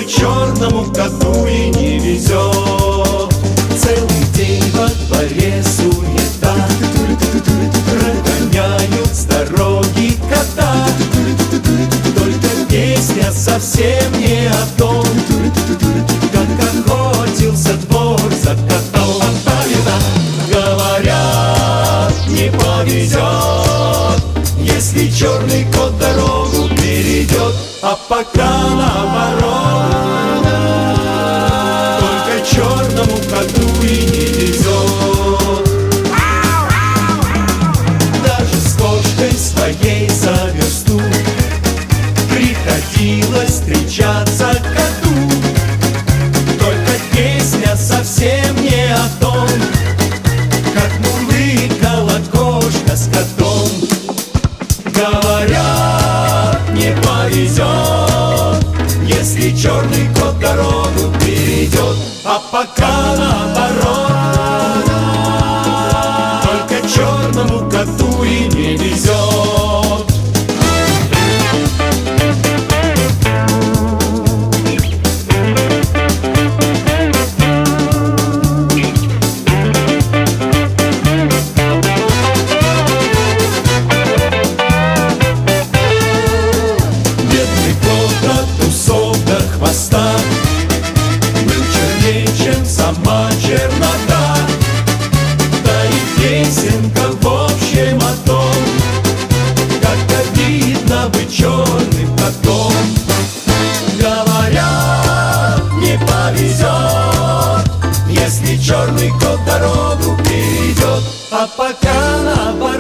только черному коту и не везет. Целый день во дворе суета, прогоняют с дороги кота. Только песня совсем не о том, как охотился двор за котом. Говорят, не повезет, если черный кот дорогу перейдет. А пока наоборот, только черному коту и не везет. Даже с кошкой своей за версту приходилось встречаться коту. Только песня совсем не о том, как мурлыкала кошка с котом. Говорят, не повезет, если черный кот дорогу перейдет. А пока наоборот, только черному коту и не везет. Был черней, чем сама чернота, да и песенка в общем о том, как обидно быть черным котом. Говорят, не повезет, если черный кот дорогу перейдет. А пока наоборот,